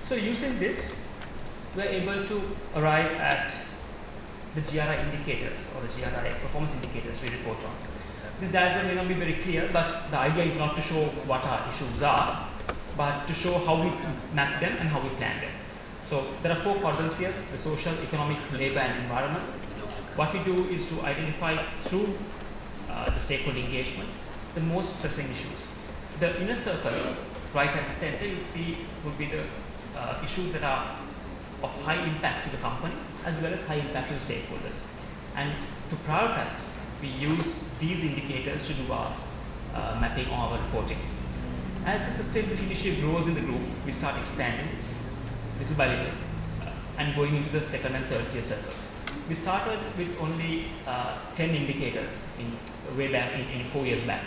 So using this, we are able to arrive at the GRI indicators or the GRI performance indicators we report on. This diagram may not be very clear, but the idea is not to show what our issues are, but to show how we map them and how we plan them. So there are 4 quadrants here: the social, economic, labor and environment. What we do is to identify through the stakeholder engagement the most pressing issues. The inner circle, right at the center, you see would be the issues that are of high impact to the company as well as high impact to the stakeholders. And to prioritize, we use these indicators to do our mapping or our reporting. As the sustainability initiative grows in the group, we start expanding little by little and going into the second and third tier circles. We started with only 10 indicators way back in 4 years back,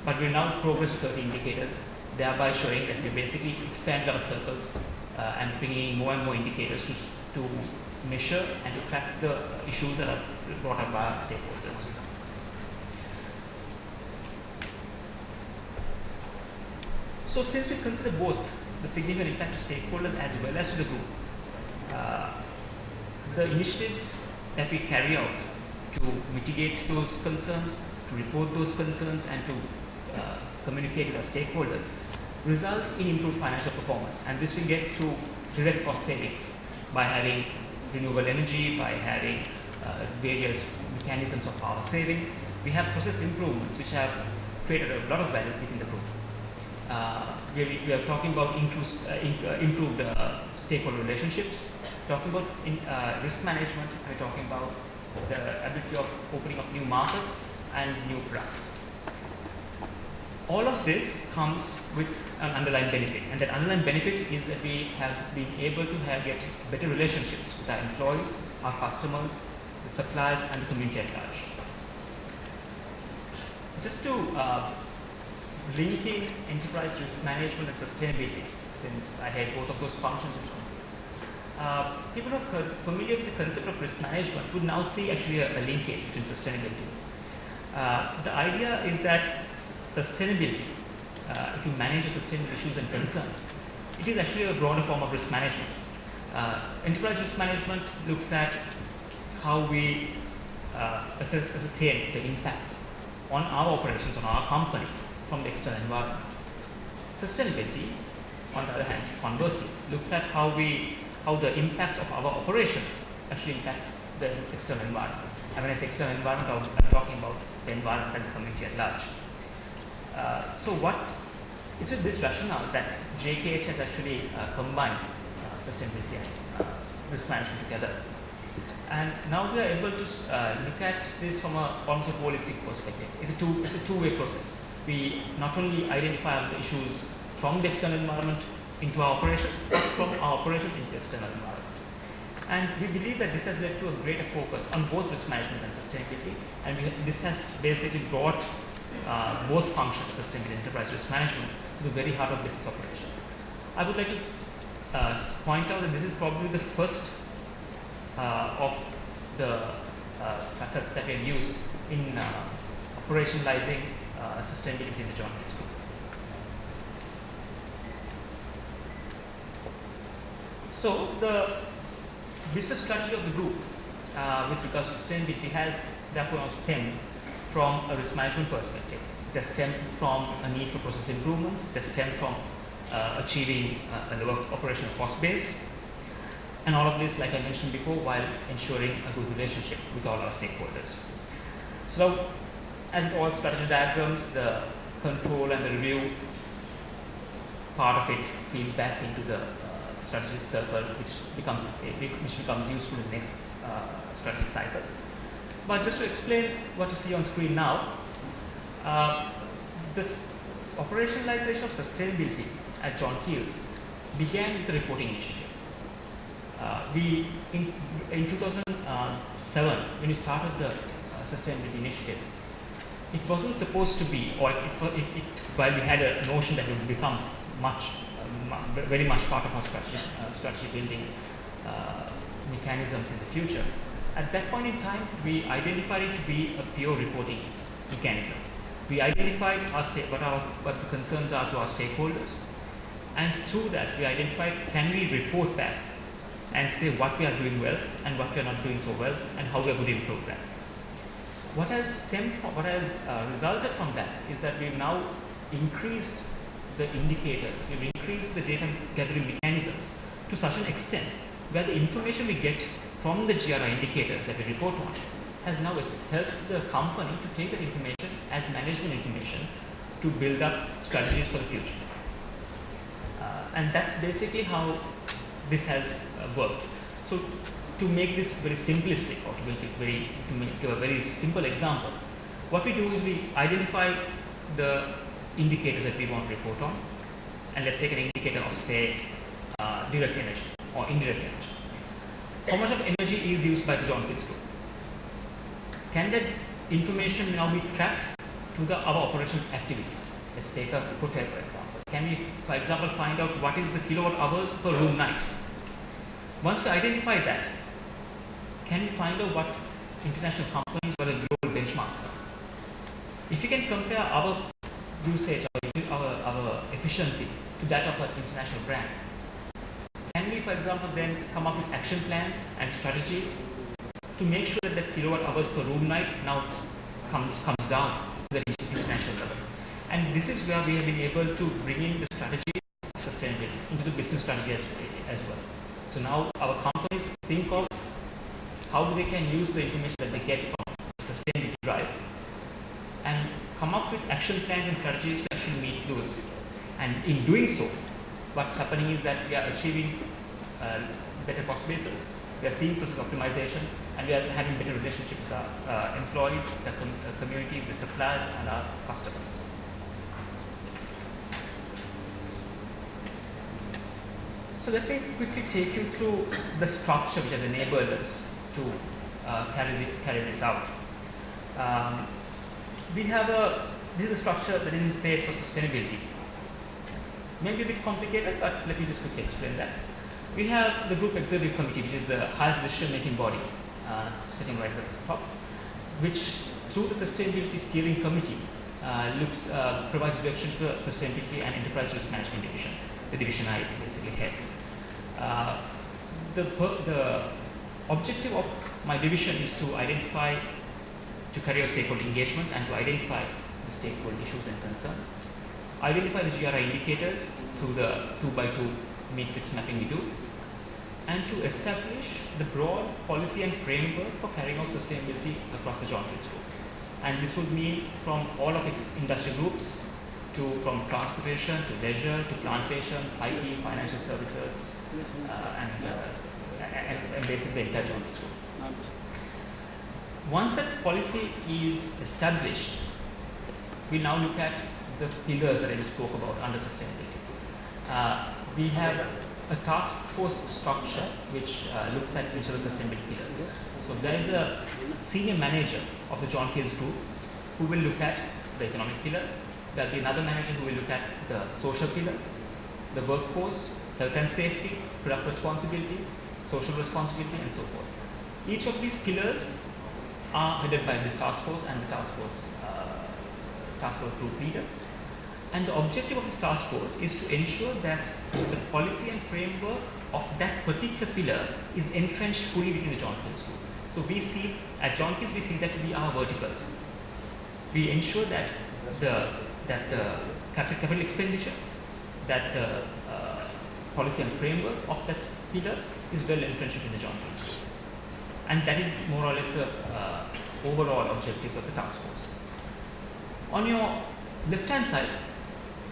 but we now progress to 30 indicators, thereby showing that we basically expand our circles and bringing in more and more indicators to measure and to track the issues that are brought up by our stakeholders. So since we consider both the significant impact to stakeholders as well as to the group, the initiatives that we carry out to mitigate those concerns, to report those concerns and to communicate with our stakeholders result in improved financial performance. And this we get through direct cost savings by having renewable energy, by having various mechanisms of power saving. We have process improvements which have created a lot of value within the group. We are talking about improved stakeholder relationships, talking about risk management, we're talking about the ability of opening up new markets and new products. All of this comes with an underlying benefit, and that underlying benefit is that we have been able to get better relationships with our employees, our customers, the suppliers and the community at large. Just to link in enterprise risk management and sustainability, since I had both of those functions in some ways. People who are familiar with the concept of risk management would now see actually a linkage between sustainability. The idea is that sustainability, if you manage your sustainable issues and concerns, it is actually a broader form of risk management. Enterprise risk management looks at how we ascertain the impacts on our operations, on our company, from the external environment. Sustainability, on the other hand, conversely, looks at how the impacts of our operations actually impact the external environment. And when I say external environment, I'm talking about the environment and the community at large. It's with this rationale that JKH has actually combined sustainability and risk management together. And now we are able to look at this from almost a holistic perspective. It's a two-way process. We not only identify the issues from the external environment into our operations, but from our operations into the external environment. And we believe that this has led to a greater focus on both risk management and sustainability, and this has basically brought both functions, sustainability and enterprise risk management, to the very heart of business operations. I would like to point out that this is probably the first of the facets that we have used in operationalizing sustainability in the John Gates Group. So the business strategy of the group with regards to sustainability has therefore now stemmed from a risk management perspective. It has stemmed from a need for process improvements. It has stemmed from achieving a lower operational cost base. And all of this, like I mentioned before, while ensuring a good relationship with all our stakeholders. So, as with all strategy diagrams, the control and the review part of it feeds back into the strategy circle, which becomes useful in the next strategy cycle. But just to explain what you see on screen now, this operationalization of sustainability at John Keells began with the reporting initiative. In 2007, when we started the sustainability initiative, it wasn't supposed to be, or while we had a notion that it would become very much part of our strategy building mechanisms in the future. At that point in time, we identified it to be a pure reporting mechanism. We identified what the concerns are to our stakeholders. And through that, we identify, can we report back and say what we are doing well and what we are not doing so well and how we are going to improve that. What has resulted from that is that we've now increased the indicators, we've increased the data gathering mechanisms to such an extent where the information we get from the GRI indicators that we report on has now helped the company to take that information as management information to build up strategies for the future. And that's basically how this has worked. So to make this very simplistic, or to give a very simple example, what we do is we identify the indicators that we want to report on, and let's take an indicator of, say, direct energy or indirect energy. How much of energy is used by the John Keats Group? Can that information now be tracked to our operation activity? Let's take a hotel, for example. Can we, for example, find out what is the kilowatt hours per room night? Once we identify that, can we find out what international companies, what the global benchmarks are? If you can compare our usage, our efficiency to that of an international brand, can we, for example, then come up with action plans and strategies to make sure that kilowatt hours per room night now comes down to the international level? And this is where we have been able to bring in the strategy of sustainability into the business strategy as well. So now our companies think of how they can use the information that they get from sustainability drive and come up with action plans and strategies to actually meet those. And in doing so, what's happening is that we are achieving better cost basis, we are seeing process optimizations, and we are having better relationships with our employees, the community, the suppliers, and our customers. So let me quickly take you through the structure which has enabled us to carry this out. This is a structure that is in place for sustainability. Maybe a bit complicated, but let me just quickly explain that. We have the Group Executive Committee, which is the highest decision-making body, sitting right at the top, which through the Sustainability Steering Committee provides direction to the Sustainability and Enterprise Risk Management Division, the division I basically head. The objective of my division is to carry out stakeholder engagements and to identify the stakeholder issues and concerns, identify the GRI indicators through the 2x2 matrix mapping we do, and to establish the broad policy and framework for carrying out sustainability across the John Keats Group. And this would mean from all of its industry groups, from transportation to leisure to plantations, IT, financial services, and basically the entire John Keats Group. Once that policy is established, we now look at the pillars that I just spoke about under sustainability. We have a task force structure which looks at each of the sustainability pillars. So there is a senior manager of the John Keats Group who will look at the economic pillar. There will be another manager who will look at the social pillar, the workforce, health and safety, product responsibility, social responsibility, and so forth. Each of these pillars are headed by this task force and the task force group leader. And the objective of this task force is to ensure that the policy and framework of that particular pillar is entrenched fully within the John Keats Group. So at John Keats, we see that to be our verticals. We ensure that the capital expenditure, that the policy and framework of that pillar is well entrenched within the John Keats Group. And that is more or less the overall objective of the task force. On your left-hand side,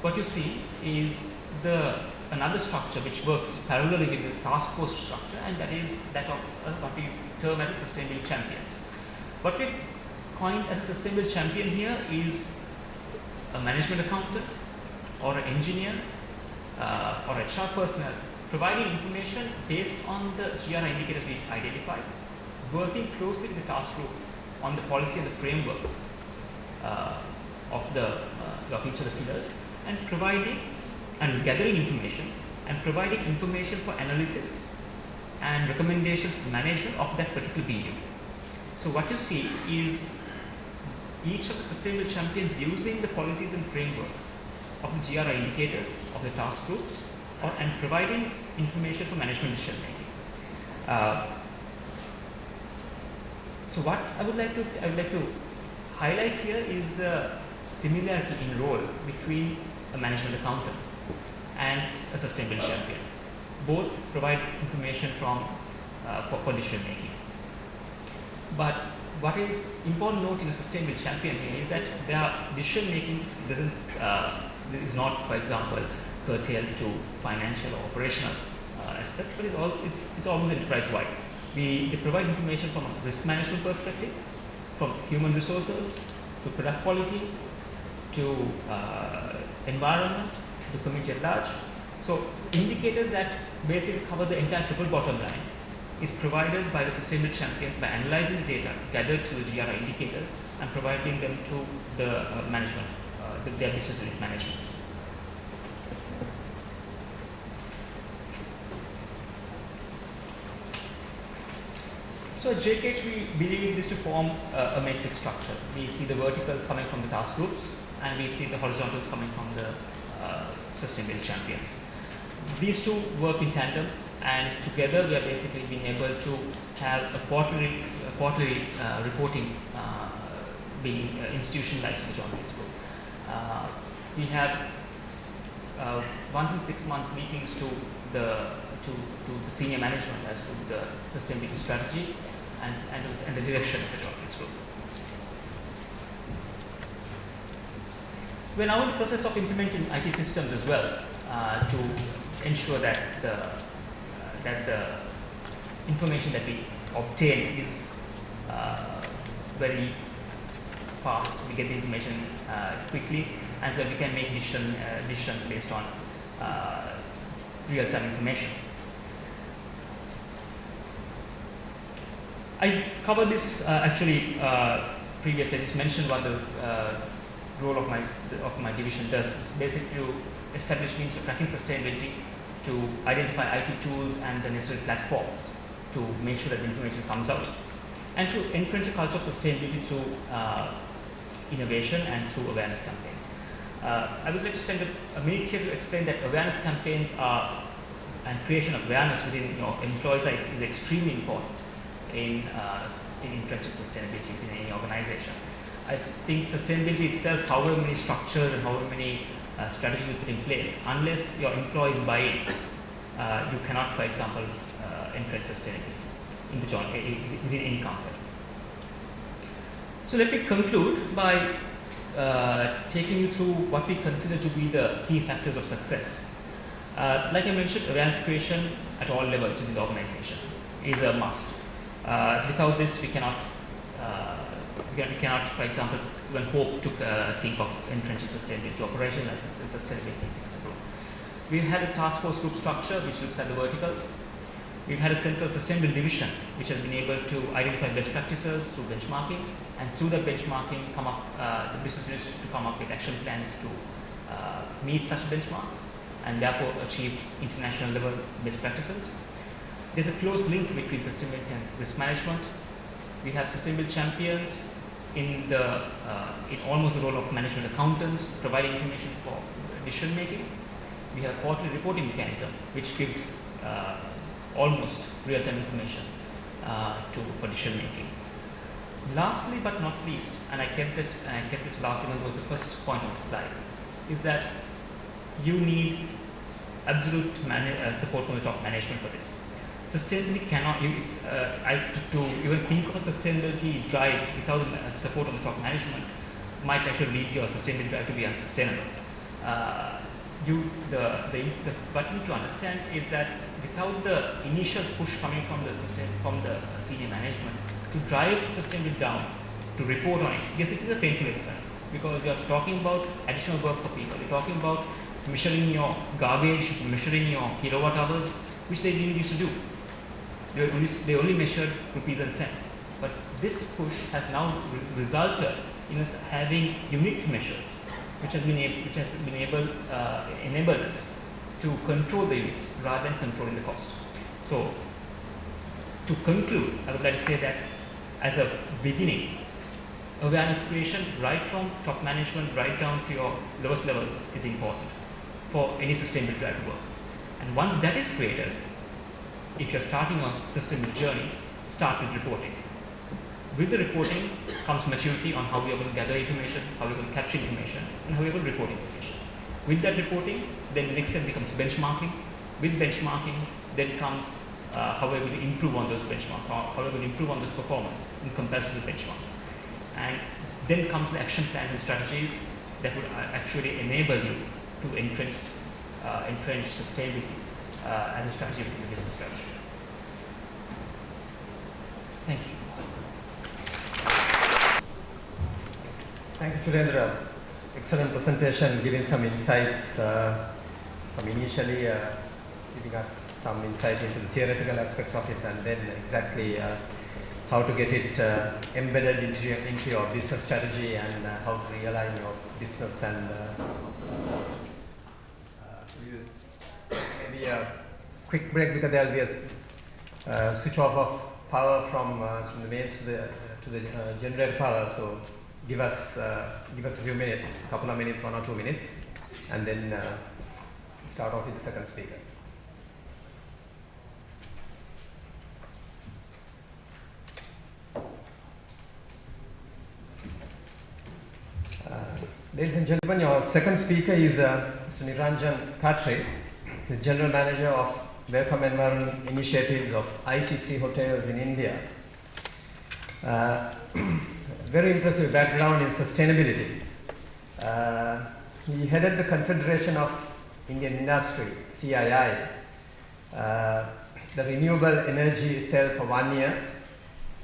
what you see is another structure which works parallelly with the task force structure, and that is that of what we term as a sustainability champions. What we coined as a sustainability champion here is a management accountant or an engineer or a HR personnel providing information based on the GRI indicators we identified, working closely with the task group on the policy and the framework of each of the pillars, and providing and gathering information and providing information for analysis and recommendations to management of that particular BU. So what you see is each of the sustainable champions using the policies and framework of the GRI indicators of the task groups and providing information for management decision making. So what I would like to highlight here is the similarity in role between a management accountant and a sustainability champion. Both provide information for decision making. But what is important to note in a sustainability champion here is that their decision making is not, for example, curtailed to financial or operational aspects, but it's almost enterprise wide. They provide information from a risk management perspective, from human resources to product quality to environment to community at large. So indicators that basically cover the entire triple bottom line is provided by the sustainability champions by analyzing the data gathered to the GRI indicators and providing them to the management, their business unit management. So at JKH, we believe this to form a matrix structure. We see the verticals coming from the task groups, and we see the horizontals coming from the sustainability champions. These two work in tandem, and together we are basically being able to have a quarterly reporting being institutionalized for the John Gates Group. We have once in 6 month meetings to the senior management as to the sustainability strategy and the direction of the John Gates Group. We're now in the process of implementing IT systems as well to ensure that the information that we obtain is very fast. We get the information quickly, and so we can make decisions based on real-time information. I covered this previously. I just mentioned what the role of my division does. It's basically to establish means of tracking sustainability, to identify IT tools and the necessary platforms to make sure that the information comes out, and to entrench a culture of sustainability through innovation and through awareness campaigns. I would like to spend a minute here to explain that awareness campaigns and creation of awareness within your employees is extremely important in entrenching sustainability within any organization. I think sustainability itself, however many structures and however many strategies you put in place, unless your employees buy in, you cannot, for example, entrench sustainability within any company. So let me conclude by taking you through what we consider to be the key factors of success. Like I mentioned, awareness creation at all levels within the organization is a must. Without this, we cannot, for example, even hope to think of entrenching sustainability, operationalize and sustainability. We've had a task force group structure which looks at the verticals. We've had a central sustainability division which has been able to identify best practices through benchmarking, and through that benchmarking the business units to come up with action plans to meet such benchmarks and therefore achieve international level best practices. There's a close link between sustainability and risk management. We have sustainability champions in almost the role of management accountants, providing information for decision making. We have a quarterly reporting mechanism which gives almost real-time information for decision making. Lastly but not least, and I kept this last even though it was the first point on the slide, is that you need absolute support from the top management for this. Sustainability cannot, to even think of a sustainability drive without the support of the top management might actually lead your sustainability drive to be unsustainable. What you need to understand is that without the initial push coming from the senior management to drive sustainability down, to report on it, yes, it is a painful exercise because you are talking about additional work for people. You're talking about measuring your garbage, measuring your kilowatt hours, which they didn't used to do. They only measured rupees and cents. But this push has now resulted in us having unit measures, which has enabled us to control the units rather than controlling the cost. So, to conclude, I would like to say that as a beginning, awareness creation right from top management right down to your lowest levels is important for any sustainable drive to work. And once that is created, if you're starting a systemic journey, start with reporting. With the reporting comes maturity on how we are going to gather information, how we're going to capture information, and how we're going to report information. With that reporting, then the next step becomes benchmarking. With benchmarking, then comes how we're going to improve on those benchmarks, how we're going to improve on this performance in comparison with benchmarks. And then comes the action plans and strategies that would actually enable you to entrench sustainability as a strategy within your business strategy. Thank you. Thank you, Churendra. Excellent presentation, giving some insights from initially giving us some insight into the theoretical aspects of it, and then exactly how to get it embedded into your business strategy and how to realign your business. And so maybe a quick break because there will be a switch off of power from the mains to the generator power. So give us a few minutes, couple of minutes, 1 or 2 minutes, and then start off with the second speaker. Ladies and gentlemen, your second speaker is Mr. Niranjan Khatri, the General Manager of Welcome Environment Initiatives of ITC Hotels in India. Very impressive background in sustainability. He headed the Confederation of Indian Industry, CII, the renewable energy cell for 1 year,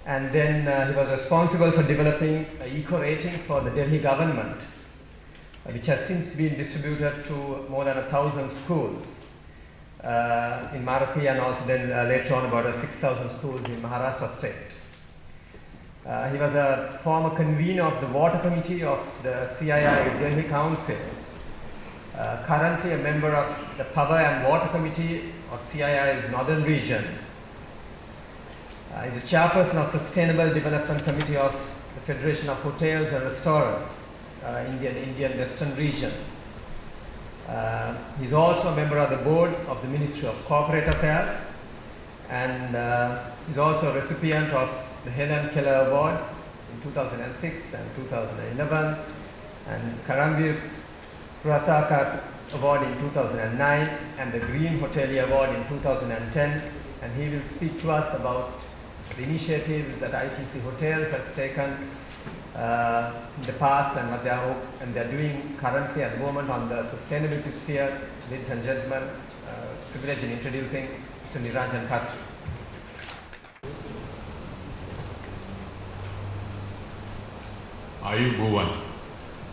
and then he was responsible for developing an eco-rating for the Delhi government, which has since been distributed to more than 1,000 schools in Marathi, and also then later on about 6,000 schools in Maharashtra state. He was a former convener of the Water Committee of the CII Delhi Council, currently a member of the Power and Water Committee of CII's Northern Region. He's the chairperson of Sustainable Development Committee of the Federation of Hotels and Restaurants, Indian Western Region. He's also a member of the board of the Ministry of Corporate Affairs, and he's also a recipient of the Helen Keller Award in 2006 and 2011, and Karamveer Prasakar Award in 2009, and the Green Hotelier Award in 2010. And he will speak to us about the initiatives that ITC Hotels has taken in the past and what they're doing currently at the moment on the sustainability sphere. Ladies and gentlemen, privilege in introducing Mr. Niranjan Khatri. Are you Bhuvan?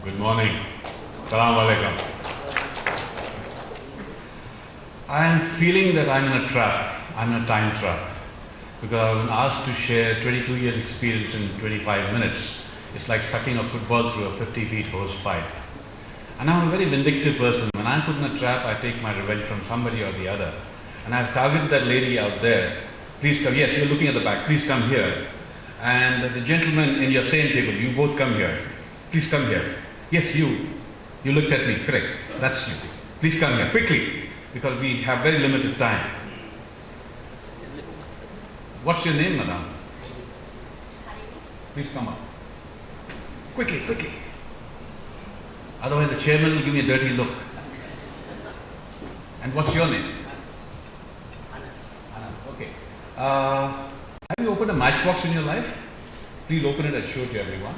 Good morning. Salaam alaikum. I am feeling that I'm in a trap. I'm in a time trap. Because I've been asked to share 22 years experience in 25 minutes. It's like sucking a football through a 50 feet hose pipe. And I'm a very vindictive person. When I'm put in a trap, I take my revenge from somebody or the other. And I've targeted that lady out there. Please come. Yes, you're looking at the back. Please come here. And the gentleman in your same table, you both come here. Please come here. Yes, you. You looked at me. Correct. That's you. Please come here. Quickly. Because we have very limited time. What's your name, madam? Please come up. Quickly, quickly. Otherwise the chairman will give me a dirty look. And what's your name? Anas. Okay. Have you opened a matchbox in your life? Please open it and show it to everyone.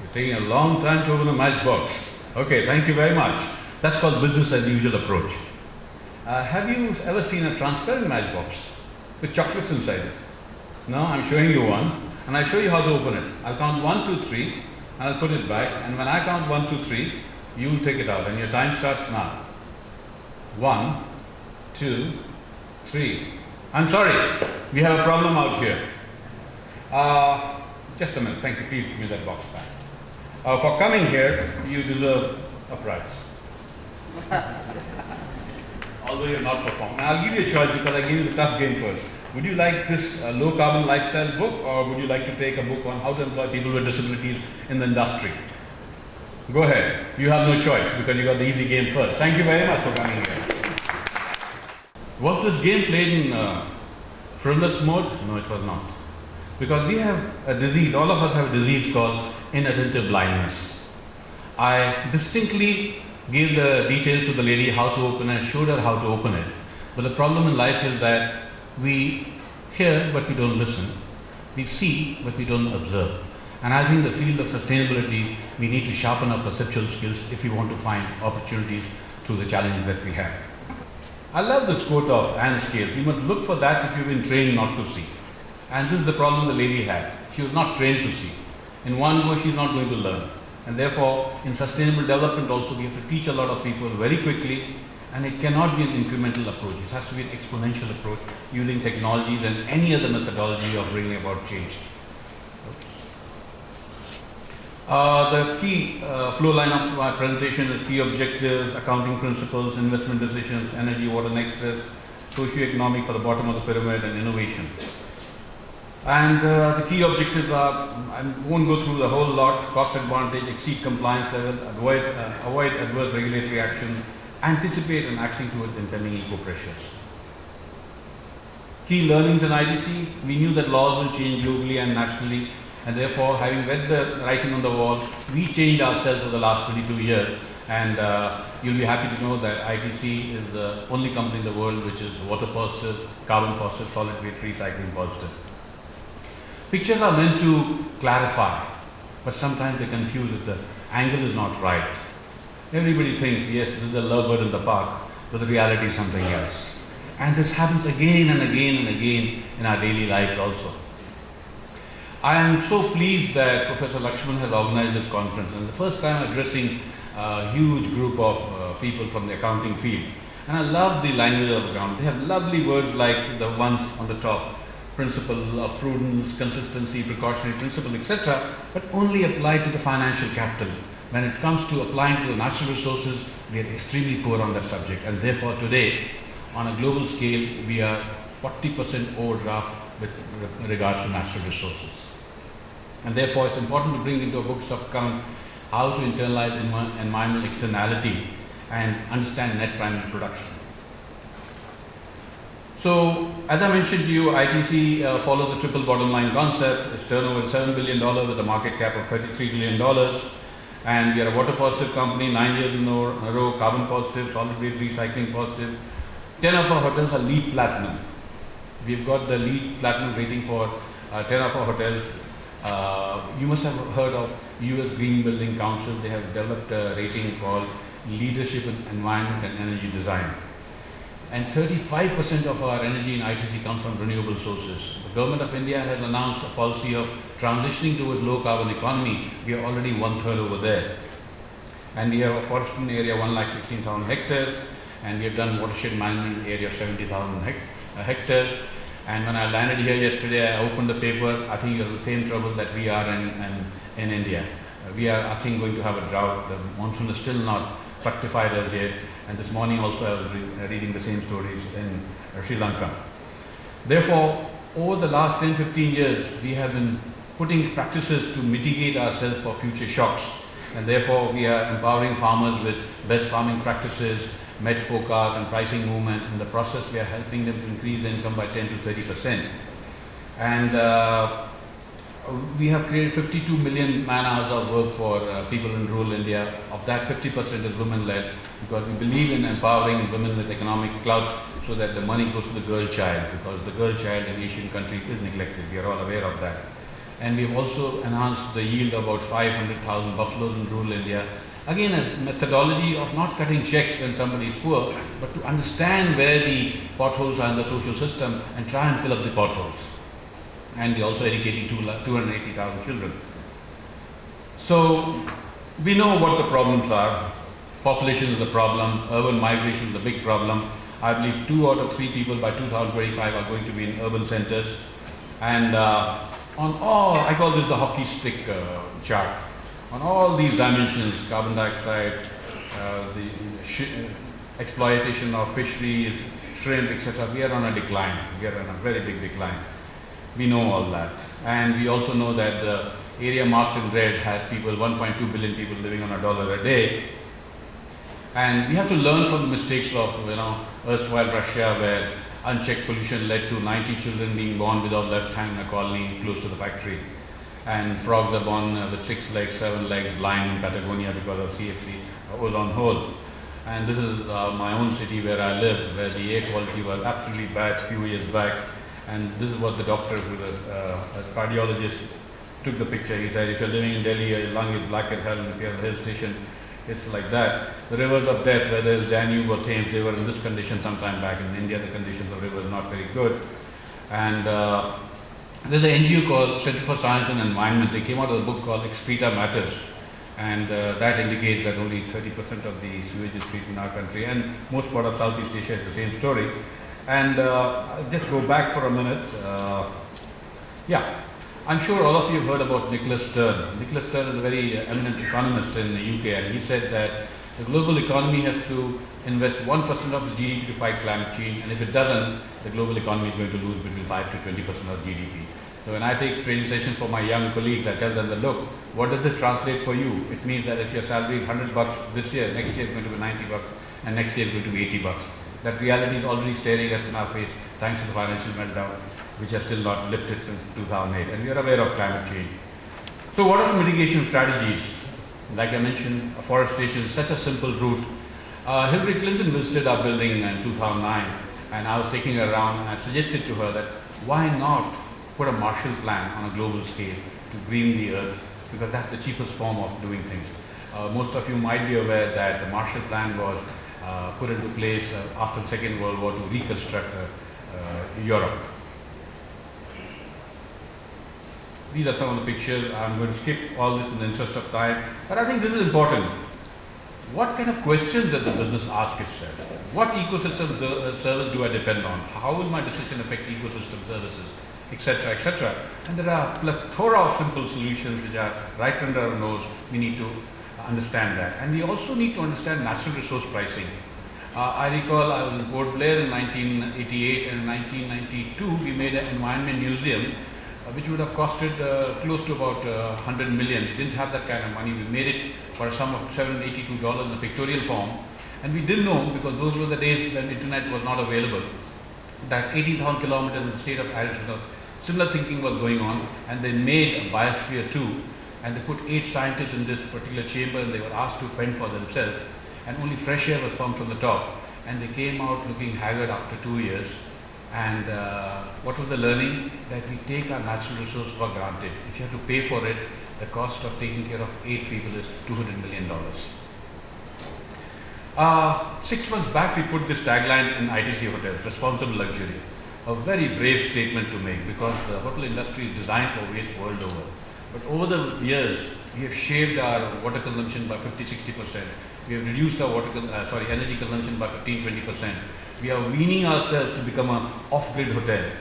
You're taking a long time to open a matchbox. Okay, thank you very much. That's called business as usual approach. Have you ever seen a transparent matchbox with chocolates inside it? No, I'm showing you one, and I'll show you how to open it. I'll count 1, 2, 3, and I'll put it back, and when I count 1, 2, 3, you'll take it out, and your time starts now. 1, 2, 3. I'm sorry, we have a problem out here. Just a minute, thank you, please give me that box back. For coming here, you deserve a prize. Although you're not performing. I'll give you a choice because I gave you the tough game first. Would you like this low carbon lifestyle book, or would you like to take a book on how to employ people with disabilities in the industry? Go ahead. You have no choice because you got the easy game first. Thank you very much for coming here. Was this game played in frivolous mode? No, it was not. Because we have a disease, all of us have a disease called inattentive blindness. I distinctly gave the details to the lady how to open it, showed her how to open it. But the problem in life is that we hear but we don't listen. We see but we don't observe. And I think in the field of sustainability, we need to sharpen our perceptual skills if we want to find opportunities through the challenges that we have. I love this quote of Anne Scales: "You must look for that which you've been trained not to see." And this is the problem the lady had. She was not trained to see. In one go, she's not going to learn. And therefore, in sustainable development also, we have to teach a lot of people very quickly, and it cannot be an incremental approach. It has to be an exponential approach using technologies and any other methodology of bringing about change. The key flow line of my presentation is key objectives, accounting principles, investment decisions, energy, water nexus, socio-economic for the bottom of the pyramid, and innovation. And the key objectives are, I won't go through the whole lot: cost advantage, exceed compliance level, avoid adverse regulatory action, anticipate and acting towards impending eco-pressures. Key learnings in ITC: we knew that laws will change globally and nationally, and therefore, having read the writing on the wall, we changed ourselves over the last 22 years. And you'll be happy to know that ITC is the only company in the world which is water positive, carbon positive, solid waste recycling positive. Pictures are meant to clarify, but sometimes they confuse if the angle is not right. Everybody thinks, yes, this is a lovebird in the park, but the reality is something else. And this happens again and again and again in our daily lives also. I am so pleased that Professor Lakshman has organized this conference, and the first time addressing a huge group of people from the accounting field. And I love the language of accounting. They have lovely words like the ones on the top: principle of prudence, consistency, precautionary principle, etc., but only applied to the financial capital. When it comes to applying to the natural resources, we are extremely poor on that subject, and therefore today, on a global scale, we are 40% overdraft with regards to natural resources. And therefore, it's important to bring into a books of account how to internalize environmental externality and understand net primary production. So, as I mentioned to you, ITC follows the triple bottom line concept. Its turnover is $7 billion with a market cap of $33 billion. And we are a water positive company, 9 years in a row, carbon positive, solid waste recycling positive. 10 of our hotels are LEED Platinum. We've got the LEED Platinum rating for 10 of our hotels. You must have heard of US Green Building Council. They have developed a rating called Leadership in Environment and Energy Design. And 35% of our energy in ITC comes from renewable sources. The Government of India has announced a policy of transitioning towards low carbon economy. We are already 1/3 over there. And we have a forested area 1,16,000 hectares, and we have done watershed management area of 70,000 hectares. And when I landed here yesterday, I opened the paper. I think you have the same trouble that we are in India. We are, I think, going to have a drought. The monsoon is still not fructified as yet. And this morning also I was reading the same stories in Sri Lanka. Therefore, over the last 10-15 years, we have been putting practices to mitigate ourselves for future shocks. And therefore, we are empowering farmers with best farming practices, met forecast and pricing movement. In the process, we are helping them to increase their income by 10 to 30%. And we have created 52 million man-hours of work for people in rural India. Of that, 50% is women-led, because we believe in empowering women with economic clout so that the money goes to the girl child, because the girl child in Asian countries is neglected. We are all aware of that. And we have also enhanced the yield of about 500,000 buffaloes in rural India. Again, as methodology of not cutting checks when somebody is poor, but to understand where the potholes are in the social system and try and fill up the potholes. And we are also educating 280,000 children. So, we know what the problems are. Population is a problem, urban migration is a big problem. I believe 2 out of 3 people by 2025 are going to be in urban centers. And on all, I call this a hockey stick chart. On all these dimensions, carbon dioxide, the exploitation of fisheries, shrimp, etc., we are on a decline. We are on a very big decline. We know all that. And we also know that the area marked in red has people, 1.2 billion people living on $1 a day. And we have to learn from the mistakes of, erstwhile Russia, where unchecked pollution led to 90 children being born without left hand in a colony close to the factory. And frogs are born with 6 legs, 7 legs, blind in Patagonia because of CFC, ozone hole. And this is my own city where I live, where the air quality was absolutely bad a few years back. And this is what the doctor, who was a cardiologist, took the picture. He said, if you're living in Delhi, your lung is black as hell, and if you're at a hill station, it's like that. The rivers of death, whether it's Danube or Thames, they were in this condition sometime back. In India, the conditions of rivers are not very good. And there's an NGO called Center for Science and Environment. They came out with a book called Excreta Matters. And that indicates that only 30% of the sewage is treated in our country. And most part of Southeast Asia is the same story. And just go back for a minute. I'm sure all of you have heard about Nicholas Stern. Nicholas Stern is a very eminent economist in the UK, and he said that the global economy has to invest 1% of its GDP to fight climate change, and if it doesn't, the global economy is going to lose between 5 to 20% of GDP. So when I take training sessions for my young colleagues, I tell them that, look, what does this translate for you? It means that if your salary is $100 this year, next year is going to be $90, and next year is going to be $80. That reality is already staring us in our face thanks to the financial meltdown, which has still not lifted since 2008, and we are aware of climate change. So what are the mitigation strategies? Like I mentioned, afforestation is such a simple route. Hillary Clinton visited our building in 2009, and I was taking her around, and I suggested to her that why not put a Marshall Plan on a global scale to green the earth, because that's the cheapest form of doing things. Most of you might be aware that the Marshall Plan was put into place after the Second World War to reconstruct Europe. These are some of the pictures. I'm going to skip all this in the interest of time, but I think this is important. What kind of questions does the business ask itself? What ecosystem service do I depend on? How will my decision affect ecosystem services, etc., etc.? And there are a plethora of simple solutions which are right under our nose. We need to understand that. And we also need to understand natural resource pricing. I recall I was in Port Blair in 1988, and in 1992 we made an environment museum which would have costed close to about 100 million. We didn't have that kind of money. We made it for a sum of $782 in a pictorial form. And we didn't know, because those were the days when internet was not available, that 18,000 kilometers in the state of Arizona, similar thinking was going on, and they made a biosphere 2, and they put 8 scientists in this particular chamber, and they were asked to fend for themselves, and only fresh air was pumped from the top, and they came out looking haggard after 2 years. And what was the learning? That we take our natural resources for granted. If you have to pay for it, the cost of taking care of 8 people is $200 million. 6 months back, we put this tagline in ITC hotels, responsible luxury. A very brave statement to make, because the hotel industry is designed for waste world over. But over the years, we have shaved our water consumption by 50-60%. We have reduced our energy consumption by 15-20%. We are weaning ourselves to become an off-grid hotel.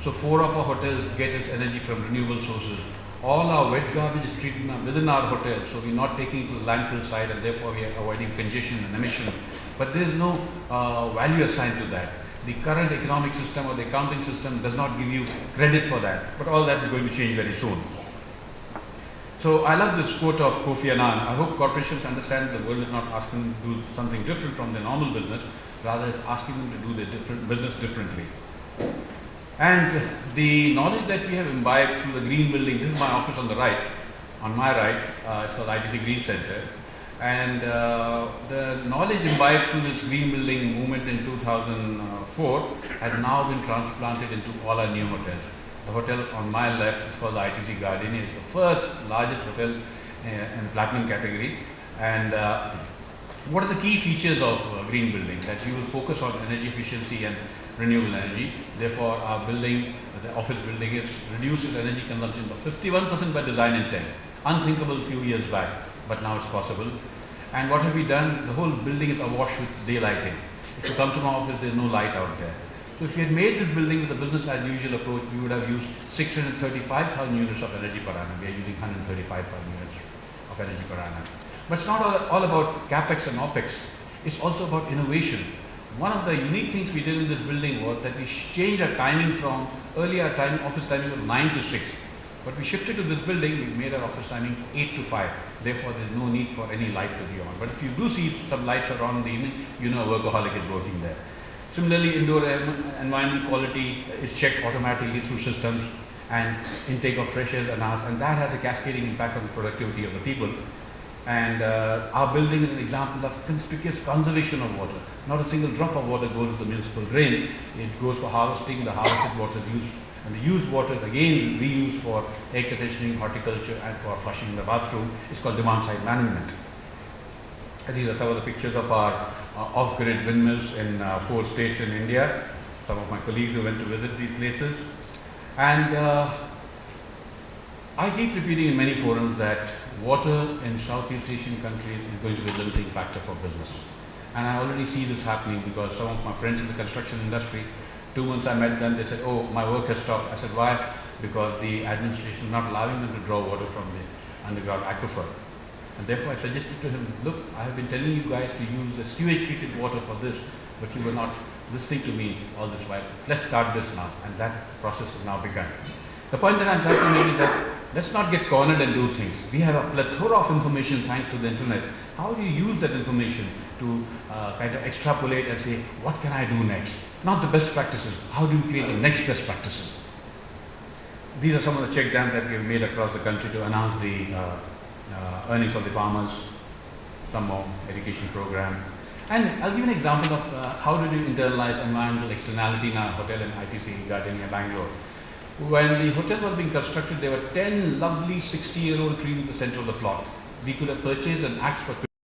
So 4 of our hotels get its energy from renewable sources. All our wet garbage is treated within our hotel, so we're not taking it to the landfill side, and therefore we are avoiding congestion and emission. But there is no value assigned to that. The current economic system or the accounting system does not give you credit for that. But all that is going to change very soon. So I love this quote of Kofi Annan. I hope corporations understand that the world is not asking them to do something different from their normal business, rather it's asking them to do their business differently. And the knowledge that we have imbibed through the green building, this is my office on the right, on my right, it's called ITC Green Center. And the knowledge imbibed through this green building movement in 2004 has now been transplanted into all our new hotels. The hotel on my left is called the ITC Gardenia. It's the first largest hotel in platinum category. And what are the key features of green building? That you will focus on energy efficiency and renewable energy. Therefore, our building, the office building, reduces energy consumption by 51% by design intent. Unthinkable a few years back, but now it's possible. And what have we done? The whole building is awash with daylighting. If you come to my office, there's no light out there. So if you had made this building with a business as usual approach, we would have used 635,000 units of energy per annum. We are using 135,000 units of energy per annum. But it's not all about capex and opex. It's also about innovation. One of the unique things we did in this building was that we changed our timing from earlier office timing was 9 to 6. But we shifted to this building, we made our office timing 8 to 5. Therefore, there's no need for any light to be on. But if you do see some lights are on in the evening, you know a workaholic is working there. Similarly, indoor environment quality is checked automatically through systems, and intake of fresh air is announced, and that has a cascading impact on the productivity of the people. And our building is an example of conspicuous conservation of water. Not a single drop of water goes to the municipal drain. It goes for harvesting. The harvested water is used, and the used water is again reused for air conditioning, horticulture, and for flushing in the bathroom. It's called demand-side management. And these are some of the pictures of our off-grid windmills in 4 states in India. Some of my colleagues who went to visit these places. And I keep repeating in many forums that water in Southeast Asian countries is going to be a limiting factor for business. And I already see this happening because some of my friends in the construction industry, 2 months I met them, they said, oh, my work has stopped. I said, why? Because the administration is not allowing them to draw water from the underground aquifer. And therefore I suggested to him, look, I have been telling you guys to use the sewage treated water for this, but you were not listening to me all this while. Let's start this now. And that process has now begun. The point that I'm trying to make is that let's not get cornered and do things. We have a plethora of information thanks to the internet. How do you use that information to kind of extrapolate and say, what can I do next? Not the best practices. How do you create the next best practices? These are some of the check dams that we have made across the country to announce the earnings of the farmers, some more education program. And I'll give you an example of how did you internalize environmental externality in our hotel in ITC Gardenia, Bangalore. When the hotel was being constructed, there were 10 lovely 60-year-old trees in the center of the plot. We could have purchased an axe for